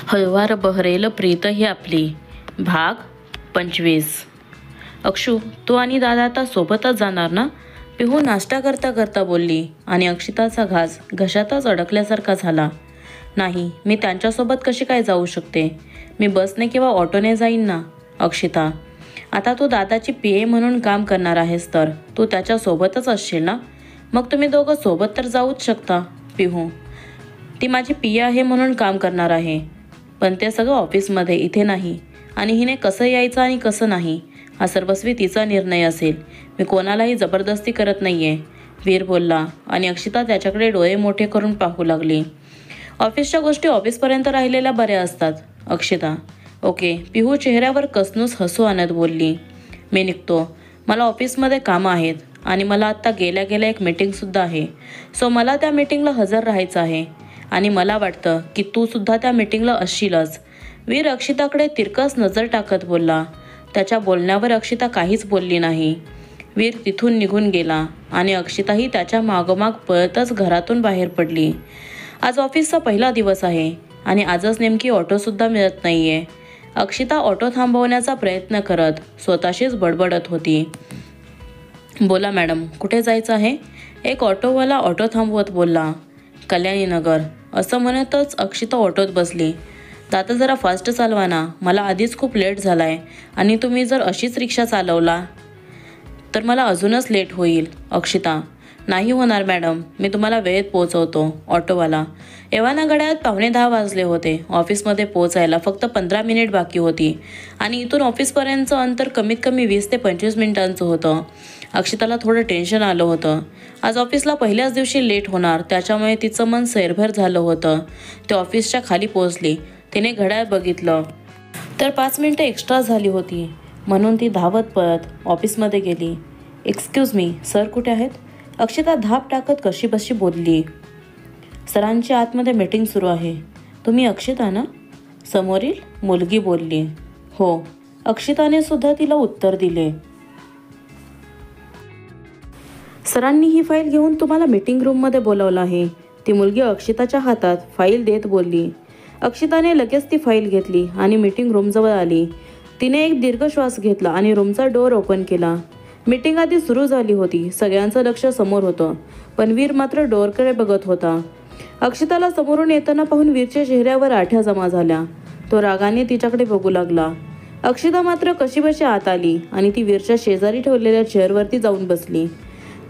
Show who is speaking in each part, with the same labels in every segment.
Speaker 1: हळवार बहरेल प्रीत ही आपली. भाग 25. अक्षू, तू आणि दादा आता सोबतच जाणार ना? पिहू नाश्ता करता करता बोलली आणि अक्षिताचा घास घशातच अडकल्यासारखा झाला. नाही, मी त्यांच्यासोबत कशी काय जाऊ शकते? मी बसने किंवा ऑटोने जाईन ना. अक्षिता, आता तू दादाची पीए म्हणून काम करणार आहेस तर तू त्याच्यासोबतच असशील ना? मग तुम्ही दोघं सोबत तर जाऊच शकता. पिहू, ती माझी पीए आहे म्हणून काम करणार आहे, पण ते सगळं ऑफिसमध्ये, इथे नाही. आणि हिने कसं यायचं आणि कसं नाही हा सर्वस्वी तिचा निर्णय असेल. मी कोणालाही जबरदस्ती करत नाहीये, वीर बोलला आणि अक्षिता त्याच्याकडे डोळे मोठे करून पाहू लागली. ऑफिसच्या गोष्टी ऑफिसपर्यंत राहिलेल्या बऱ्या असतात. अक्षिता, ओके. पिहू चेहऱ्यावर कसनूस हसू आणत बोलली. मी निघतो, मला ऑफिसमध्ये कामं आहेत आणि मला आत्ता गेल्या गेल्या एक मीटिंगसुद्धा आहे. सो मला त्या मीटिंगला हजर राहायचं आहे आणि मला वाटतं की तू सुद्धा त्या मीटिंगला असशीलच. वीर अक्षिताकडे तिरकस नजर टाकत बोलला. त्याच्या बोलण्यावर अक्षिता काहीच बोलली नाही. वीर तिथून निघून गेला आणि अक्षिताही त्याच्या मागोमाग पळतच घरातून बाहेर पडली. आज ऑफिसचा पहिला दिवस आहे आणि आजच नेमकी ऑटोसुद्धा मिळत नाहीये. अक्षिता ऑटो थांबवण्याचा प्रयत्न करत स्वतःशीच बडबडत होती. बोला मॅडम, कुठे जायचं आहे? एक ऑटोवाला ऑटो थांबवत बोलला. कल्याणीनगर, असं म्हणतच अक्षिता ऑटोत बसली. दादा जरा फास्ट चालवा ना, मला आधीच खूप लेट झालाय आणि तुम्ही जर अशीच रिक्षा चालवला तर मला अजूनच लेट होईल. अक्षिता, नाही होणार मॅडम, मी तुम्हाला वेळेत पोहोचवतो. ऑटोवाला, एव्हाना घड्याळात 9:15 वाजले होते. ऑफिसमध्ये पोहोचायला फक्त 15 मिनिट बाकी होती आणि इथून ऑफिसपर्यंतचं अंतर कमीत कमी 20 ते 25 मिनिटांचं होतं. अक्षिताला थोडं टेन्शन आलं होतं. आज ऑफिसला पहिल्याच दिवशी लेट होणार, त्याच्यामुळे तिचं मन सैरभर झालं होतं. ते ऑफिसच्या खाली पोहोचली. तिने घड्याळ बघितलं तर 5 मिनिटं एक्स्ट्रा झाली होती, म्हणून ती धावत पळत ऑफिसमध्ये गेली. एक्सक्यूज मी, सर कुठे आहेत? अक्षिता धाप टाकत कशीबशी बोलली. सरांची आतमध्ये मीटिंग सुरू आहे. तुम्ही अक्षिता ना? समोरील मुलगी बोलली. हो. अक्षिताने सुद्धा तिला उत्तर दिले. सरांनी ही फाईल घेऊन तुम्हाला मीटिंग रूममध्ये बोलावलं आहे, ती मुलगी अक्षिताच्या हातात फाईल देत बोलली. अक्षिताने लगेच ती फाईल घेतली आणि मीटिंग रूमजवळ आली. तिने एक दीर्घ श्वास घेतला आणि रूमचा डोअर ओपन केला. मीटिंग आधी सुरू झाली होती. सगळ्यांचं लक्ष समोर होतं, पण वीर मात्र डोअरकडे बघत होता. अक्षिताला समोरून येताना पाहून वीरच्या चेहऱ्यावर आठ्या जमा झाल्या. तो रागाने तिच्याकडे बघू लागला. अक्षिता मात्र कशीबशी आत आली आणि ती वीरच्या शेजारी ठेवलेल्या चेअरवरती जाऊन बसली.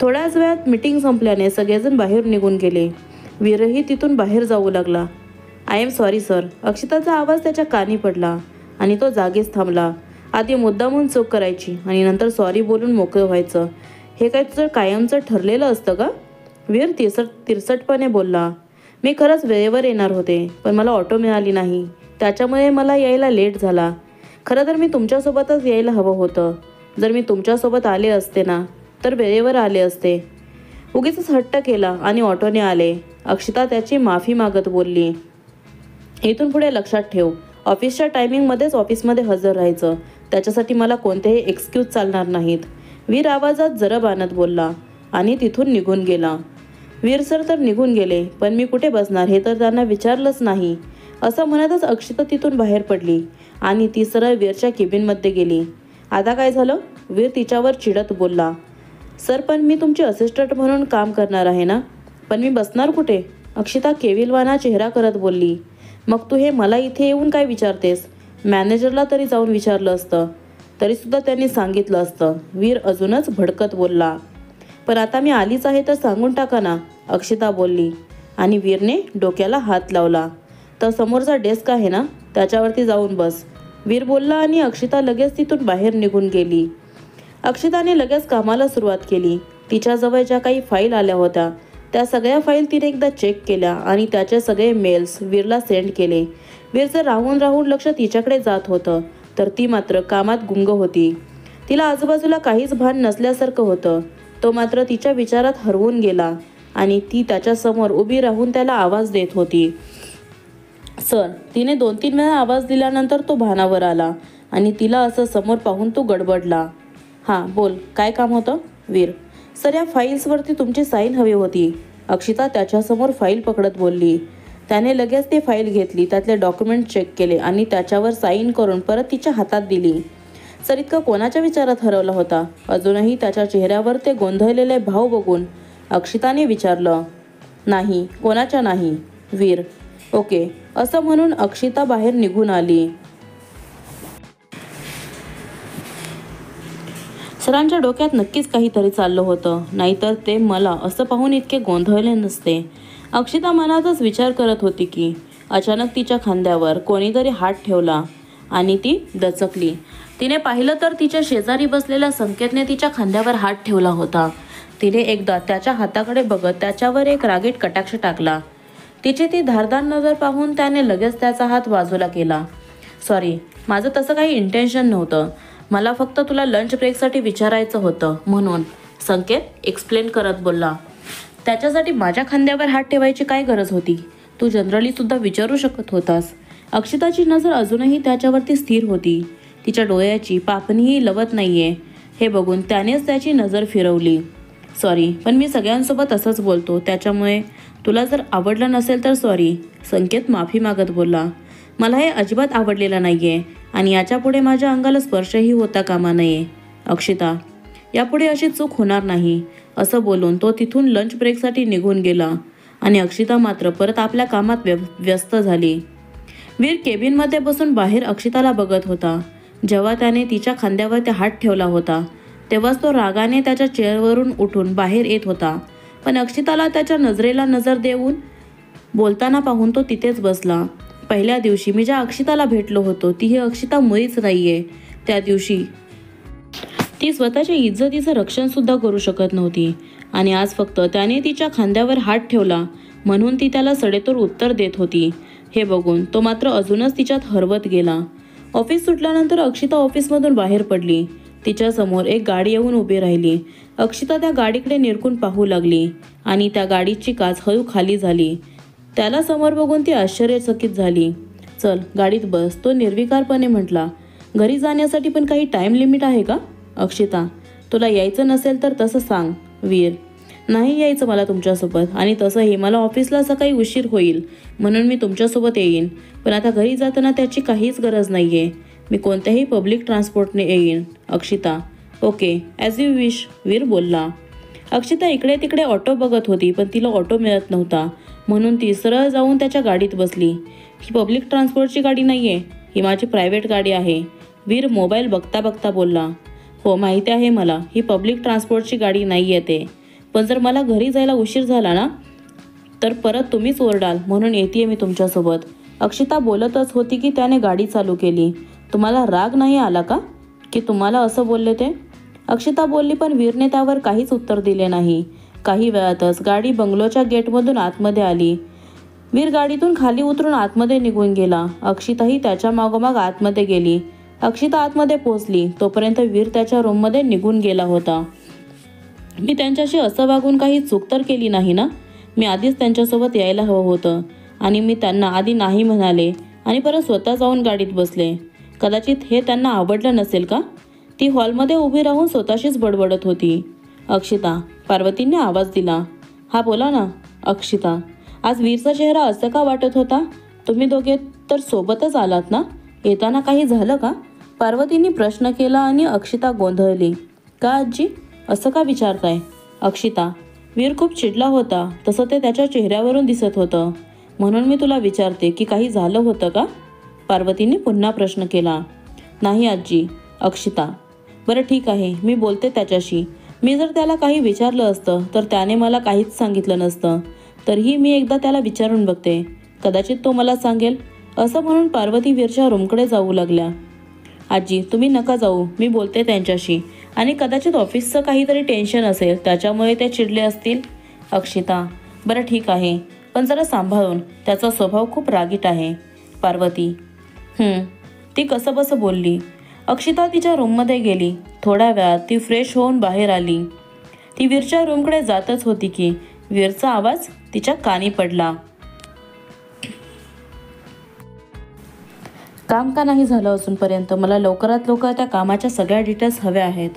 Speaker 1: थोड्याच वेळात मीटिंग संपल्याने सगळेजण बाहेर निघून गेले. वीरही तिथून बाहेर जाऊ लागला. I am sorry sir. अक्षिताचा आवाज त्याच्या कानी पडला आणि तो जागीच थांबला. आधी मुद्दामून चूक करायची आणि नंतर सॉरी बोलून मोकळं व्हायचं, हे काय तुझं कायमचं ठरलेलं असतं का? वीर तिरसटपणे बोलला. मी खरंच वेळेवर येणार होते, पण मला ऑटो मिळाली नाही, त्याच्यामुळे मला यायला लेट झाला. खरं तर मी तुमच्यासोबतच यायला हवं होतं. जर मी तुमच्यासोबत आले असते ना तर वेळेवर आले असते. उगीच हट्ट केला आणि ऑटोने आले. अक्षिता त्याची माफी मागत बोलली. इथून पुढे लक्षात ठेव, ऑफिसच्या टायमिंगमध्येच ऑफिसमध्ये हजर राहायचं. त्याच्यासाठी मला कोणतेही एक्सक्यूज चालणार नाहीत. वीर आवाजात जरब आणत बोलला आणि तिथून निघून गेला. वीर सर तर निघून गेले, पण मी कुठे बसणार हे तर त्यांना विचारलंच नाही. असं म्हणतच अक्षिता तिथून बाहेर पडली आणि ती सरळ वीरच्या केबिनमध्ये गेली. आता काय झालं? वीर तिच्यावर चिडत बोलला. सर, पण मी तुमची असिस्टंट म्हणून काम करणार आहे ना, पण मी बसणार कुठे? अक्षिता केविलवाना चेहरा करत बोलली. मग तू हे मला इथे येऊन काय विचारतेस? मॅनेजरला तरी जाऊन विचारलं असतं, तरीसुद्धा त्यांनी सांगितलं असतं. वीर अजूनच भडकत बोलला. पण आता मी आलीच आहे तर सांगून टाका ना, अक्षिता बोलली आणि वीरने डोक्याला हात लावला. तर समोरचा डेस्क आहे ना, त्याच्यावरती जाऊन बस, वीर बोलला आणि अक्षिता लगेच तिथून बाहेर निघून गेली. अक्षिताने लगेच कामाला सुरुवात केली. तिच्याजवळ ज्या काही फाईल आल्या होत्या त्या सगळ्या फाईल तिने एकदा चेक केल्या आणि त्याचे सगळे मेल्स वीरला सेंड केले. वीरचं राहून राहून लक्ष तिच्याकडे जात होतं, तर ती मात्र कामात गुंग होती. तिला आजूबाजूला काहीच भान नसल्यासारखं होतं. तो मात्र तिच्या विचारात हरवून गेला आणि ती त्याच्यासमोर उभी राहून त्याला आवाज देत होती. सर, तिने 2-3 वेळा आवाज दिल्यानंतर तो भानावर आला आणि तिला असं समोर पाहून तो गडबडला. हां बोल, काय काम होतं? वीर, सर, या फाईल्सवरती तुमची साईन हवी होती. अक्षिता त्याच्यासमोर फाईल पकडत बोलली. त्याने लगेच ती फाईल घेतली, त्यातले डॉक्युमेंट चेक केले आणि त्याच्यावर साईन करून परत तिच्या हातात दिली. सर इतका कोणाच्या विचारात हरवला होता? अजूनही त्याच्या चेहऱ्यावर ते गोंधळलेले भाव बघून अक्षिताने विचारलं. नाही, कोणाच्या नाही. वीर. ओके, असं म्हणून अक्षिता बाहेर निघून आली. सरांच्या डोक्यात नक्कीच काहीतरी चाललं होतं, नाहीतर ते मला असं पाहून इतके गोंधळले नसते. अक्षिता मनातच विचार करत होती की अचानक तिच्या खांद्यावर कोणीतरी हात ठेवला आणि ती दचकली. तिने पाहिलं तर तिच्या शेजारी बसलेल्या संकेतने तिच्या खांद्यावर हात ठेवला होता. तिने एकदा त्याच्या हाताकडे बघत त्याच्यावर एक रागीट कटाक्ष टाकला. तिची ती धारदार नजर पाहून त्याने लगेच त्याचा हात बाजूला केला. सॉरी, माझं तसं काही इंटेन्शन नव्हतं. मला फक्त तुला लंच ब्रेकसाठी विचारायचं होतं म्हणून, संकेत एक्सप्लेन करत बोलला. त्याच्यासाठी माझ्या खांद्यावर हात ठेवायची काय गरज होती? तू जनरली सुद्धा विचारू शकत होतास. अक्षिताची नजर अजूनही त्याच्यावरती स्थिर होती. तिच्या डोळ्याची पापणीही लवत नाहीये हे बघून त्यानेच त्याची नजर फिरवली. सॉरी, पण मी सगळ्यांसोबत असंच बोलतो, त्याच्यामुळे तुला जर आवडलं नसेल तर सॉरी. संकेत माफी मागत बोलला. मला हे अजिबात आवडलेलं नाहीये आणि याच्यापुढे माझ्या अंगाला स्पर्शही होता कामा नये. अक्षिता, यापुढे अशी चूक होणार नाही, असं बोलून तो तिथून लंच ब्रेकसाठी निघून गेला आणि अक्षिता मात्र परत आपल्या कामात व्यस्त झाली. वीर केबिनमध्ये बसून बाहेर अक्षिताला बघत होता. जेव्हा त्याने तिच्या खांद्यावर हात ठेवला होता तेव्हाच तो रागाने त्याच्या चेअरवरून उठून बाहेर येत होता, पण अक्षिताला त्याच्या नजरेला नजर देऊन बोलताना पाहून तो तिथेच बसला. पहिल्या दिवशी मी ज्या अक्षिताला भेटलो होतो ती ही अक्षिता मुळीच नाहीये. त्या दिवशी ती स्वतःच्या इज्जतीचं रक्षण सुद्धा करू शकत नव्हती आणि आज फक्त त्याने तिच्या खांद्यावर हात ठेवला म्हणून ती त्याला सडेतोड उत्तर देत होती. हे बघून तो मात्र अजूनच तिच्यात हरवत गेला. ऑफिस सुटल्यानंतर अक्षिता ऑफिसमधून बाहेर पडली. तिच्या समोर एक गाडी येऊन उभी राहिली. अक्षिता त्या गाडीकडे निरखून पाहू लागली आणि त्या गाडीची काच हळू खाली झाली. त्याला समोर बघून ती आश्चर्यचकित झाली. चल गाडीत बस, तो निर्विकारपणे म्हटला. घरी जाण्यासाठी पण काही टाइम लिमिट आहे का? अक्षिता, तुला यायचं नसेल तर तसं सांग. वीर, नाही यायचं मला तुमच्यासोबत आणि तसंही मला ऑफिसला सकाळी उशीर होईल म्हणून मी तुमच्यासोबत येईन, पण आता घरी जाताना त्याची काहीच गरज नाहीये. मी कोणत्याही पब्लिक ट्रान्सपोर्टने येईन. Akshita, okay, as you wish. Veer बोलला. अक्षिता इकडे तिकडे ऑटो बघत होती पण तिला ऑटो मिळत नव्हता म्हणून ती सरळ जाऊन त्याच्या गाडीत बसली. ही पब्लिक ट्रान्सपोर्टची गाडी नाहीये, ही माझी प्रायव्हेट गाडी आहे. वीर मोबाईल बघता बघता बोलला. हो माहिती आहे मला, ही पब्लिक ट्रान्सपोर्टची गाडी नाही आहे ते, पण जर मला घरी जायला उशीर झाला ना तर परत तुम्हीच ओरडाल म्हणून येते मी तुमच्यासोबत. अक्षिता बोलतच होती की त्याने गाडी चालू केली. तुम्हाला राग नाही आला का की तुम्हाला असं बोलले ते? अक्षिता बोलली पण वीरने त्यावर काहीच उत्तर दिले नाही. काही वेळातच गाडी बंगलोच्या गेटमधून आतमध्ये आली. वीर गाडीतून खाली उतरून आतमध्ये निघून गेला. अक्षिताही त्याच्या मागोमाग आतमध्ये गेली. अक्षिता आतमध्ये पोहोचली तोपर्यंत वीर त्याच्या रूममध्ये निघून गेला होता. मी त्यांच्याशी असं वागून काही चूक तर केली नाही ना? मी आधीच त्यांच्यासोबत यायला हवं होतं आणि मी त्यांना आधी नाही म्हणाले आणि परत स्वतः जाऊन गाडीत बसले. कदाचित हे त्यांना आवडलं नसेल का? ती हॉलमध्ये उभी राहून स्वतःशीच बडबडत होती. अक्षिता, पार्वतीने आवाज दिला. हा बोला ना. अक्षिता, आज वीरचा चेहरा असं का वाटत होता? तुम्ही दोघे तर सोबतच आलात ना? येताना काही झालं का? पार्वतीने प्रश्न केला आणि अक्षिता गोंधळली. का आजी, असं का विचारताय? अक्षिता, वीर खूप चिडला होता, तसं ते त्याच्या चेहऱ्यावरून दिसत होतं, म्हणून मी तुला विचारते की काही झालं होतं का? पार्वतीने पुन्हा प्रश्न केला. नाही आजी. अक्षिता, बरं ठीक आहे, मी बोलते त्याच्याशी. मी जर त्याला काही विचारलं असतं तर त्याने मला काहीच सांगितलं नसतं. तरीही मी एकदा त्याला विचारून बघते, कदाचित तो मला सांगेल. असं म्हणून पार्वती वीरच्या रूमकडे जाऊ लागल्या. आजी, तुम्ही नका जाऊ, मी बोलते त्यांच्याशी आणि कदाचित ऑफिसचं काहीतरी टेन्शन असेल त्याच्यामुळे ते चिडले असतील. अक्षिता, बरं ठीक आहे, पण जरा सांभाळून, त्याचा स्वभाव खूप रागीट आहे. पार्वती, ती कसंबसं बोलली. अक्षिता तिच्या रूममध्ये गेली. थोड्या वेळात ती फ्रेश होऊन बाहेर आली. ती वीरच्या रूमकडे जातच होती की वीरचा आवाज तिच्या कानी पडला. काम का नाही झालं अजूनपर्यंत? मला लवकरात लवकर त्या कामाच्या सगळ्या डिटेल्स हव्या आहेत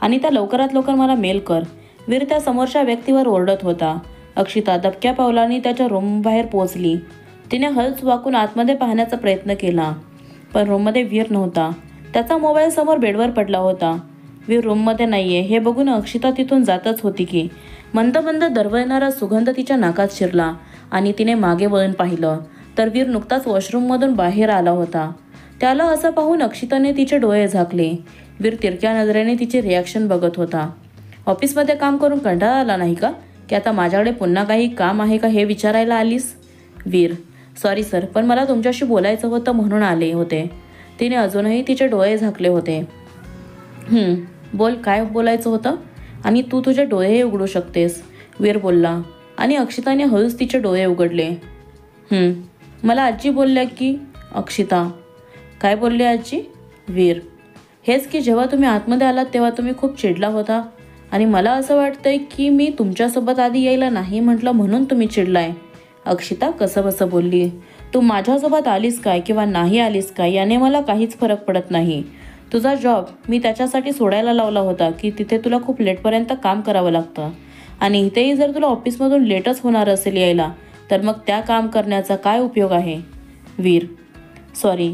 Speaker 1: आणि त्या लवकरात लवकर मला मेल कर. वीर त्या समोरच्या व्यक्तीवर ओरडत होता. अक्षिता दबक्या पावलांनी त्याच्या रूमबाहेर पोहोचली. तिने हळूच वाकून आतमध्ये पाहण्याचा प्रयत्न केला, पण रूममध्ये वीर नव्हता. त्याचा मोबाईल समोर बेडवर पडला होता. वीर रूममध्ये नाहीये हे बघून अक्षिता तिथून जातच होती की मंद मंद दरवळणारा सुगंध तिच्या नाकात शिरला आणि तिने मागे वळून पाहिलं तर वीर नुकताच वॉशरूममधून बाहेर आला होता. त्याला असं पाहून अक्षिताने तिचे डोळे झाकले. वीर तिरक्या नजरेने तिचे रिॲक्शन बघत होता. ऑफिसमध्ये काम करून कंटाळा आला नाही का, की आता माझ्याकडे पुन्हा काही काम आहे का हे विचारायला आलीस? वीर: सॉरी सर, पण मला तुमच्याशी बोलायचं होतं म्हणून आले होते. तिने अजूनही तिचे डोळे झाकले होते. बोल, काय बोलायचं होतं? आणि तू तुझे डोळेही उघडू शकतेस, वीर बोलला आणि अक्षिताने हळूच तिचे डोळे उघडले. मला आजी बोलल्या की. अक्षिता: काय बोलली आजी? वीर: हेच की जेव्हा तुम्ही आतमध्ये आलात तेव्हा तुम्ही खूप चिडला होता आणि मला असं वाटतंय की मी तुमच्यासोबत आधी यायला नाही म्हटलं म्हणून तुम्ही चिडलाय. अक्षिता कसंबसं बोलली. तू माझ्यासोबत आलीस काय किंवा नाही आलीस काय याने मला काहीच फरक पडत नाही. तुझा जॉब मी त्याच्यासाठी सोडायला लावला होता की तिथे तुला खूप लेटपर्यंत काम करावं लागतं आणि इथेही जर तुला ऑफिसमधून लेटच होणार असेल यायला तर मग त्या काम करण्याचा काय उपयोग आहे? वीर: सॉरी,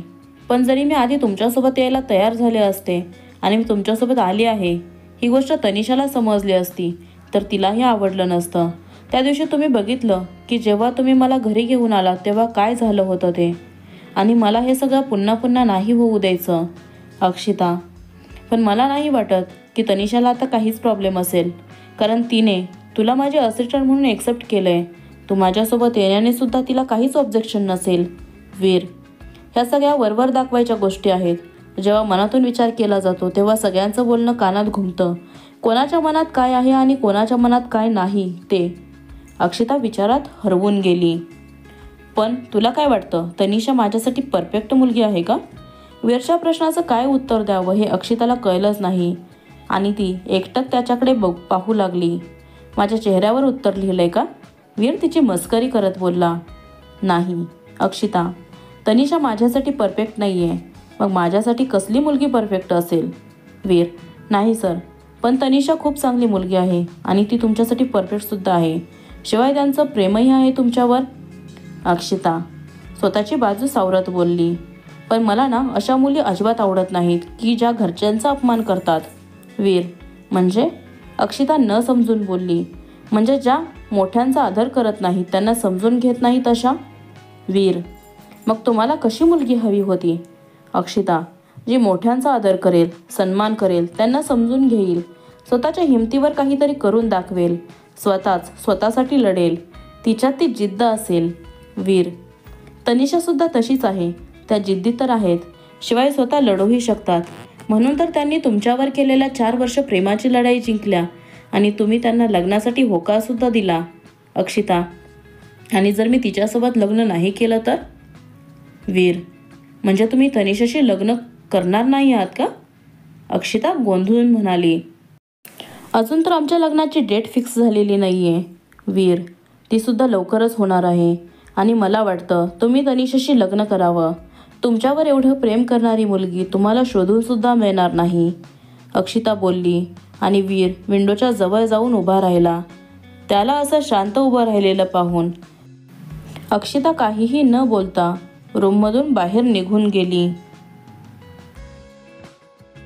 Speaker 1: पण जरी मी आधी तुमच्यासोबत यायला तयार झाले असते आणि मी तुमच्यासोबत आली आहे ही गोष्ट तनिषाला समजली असती तर तिलाही आवडलं नसतं. त्या दिवशी तुम्ही बघितलं की जेव्हा तुम्ही मला घरी घेऊन आलात तेव्हा काय झालं होतं ते, आणि मला हे सगळं पुन्हा पुन्हा नाही होऊ द्यायचं. अक्षिता: पण मला नाही वाटत की तनिषाला आता काहीच प्रॉब्लेम असेल, कारण तिने तुला माझे असिस्टंट म्हणून एक्सेप्ट केलंय. तू माझ्यासोबत येण्याने सुद्धा तिला काहीच ऑब्जेक्शन नसेल. वीर: ह्या सगळ्या वरवर दाखवायच्या गोष्टी आहेत. जेव्हा मनातून विचार केला जातो तेव्हा सगळ्यांचं बोलणं कानात घुमतं. कोणाच्या मनात काय आहे आणि कोणाच्या मनात काय नाही ते. अक्षिता विचारात हरवून गेली. पण तुला काय वाटतं, तनिषा माझ्यासाठी परफेक्ट मुलगी आहे का? वीरच्या प्रश्नाचं काय उत्तर द्यावं हे अक्षिताला कळलंच नाही आणि ती एकटक त्याच्याकडे पाहू लागली. माझ्या चेहऱ्यावर उत्तर लिहिलंय का? वीर तिची मस्करी करत बोलला. नाही अक्षिता, तनिषा माझ्यासाठी परफेक्ट नाही आहे. मग माझ्यासाठी कसली मुलगी परफेक्ट असेल? वीर: नाही सर, पण तनिषा खूप चांगली मुलगी आहे आणि ती तुमच्यासाठी परफेक्टसुद्धा आहे. शिवाय त्यांचं प्रेमही आहे तुमच्यावर. अक्षिता स्वतःची बाजू सावरत बोलली. पण मला ना अशा मुली अजिबात आवडत नाहीत की ज्या घरच्यांचा अपमान करतात. वीर: म्हणजे? अक्षिता न समजून बोलली. म्हणजे ज्या मोठ्यांचा आदर करत नाहीत, त्यांना समजून घेत नाहीत अशा. वीर: मग तुम्हाला कशी मुलगी हवी होती? अक्षिता: जी मोठ्यांचा आदर करेल, सन्मान करेल, त्यांना समजून घेईल, स्वतःच्या हिमतीवर काहीतरी करून दाखवेल, स्वतःसाठी लढेल, तिच्यात ती जिद्द असेल. वीर: तनिषासुद्धा तशीच आहे. त्या जिद्दी तर आहेत, शिवाय स्वतः लढूही शकतात. म्हणून तर त्यांनी तुमच्यावर केलेल्या 4 वर्ष प्रेमाची लढाई जिंकल्या आणि तुम्ही त्यांना लग्नासाठी होकारसुद्धा दिला. अक्षिता: आणि जर मी तिच्यासोबत लग्न नाही केलं तर? वीर: म्हणजे तुम्ही तनिषाशी लग्न करणार नाही आहात का? अक्षिता गोंधळून म्हणाली. अजून तर आमच्या लग्नाची डेट फिक्स झालेली नाही आहे. वीर: ती सुद्धा लवकरच होणार आहे आणि मला वाटतं तुम्ही तनिषाशी लग्न करावं. तुमच्यावर एवढं प्रेम करणारी मुलगी तुम्हाला शोधून सुद्धा मिळणार नाही. अक्षिता बोलली आणि वीर विंडोच्या जवळ जाऊन उभा राहिला. त्याला असं शांत उभं राहिलेलं पाहून अक्षिता काहीही न बोलता रूममधून बाहेर निघून गेली.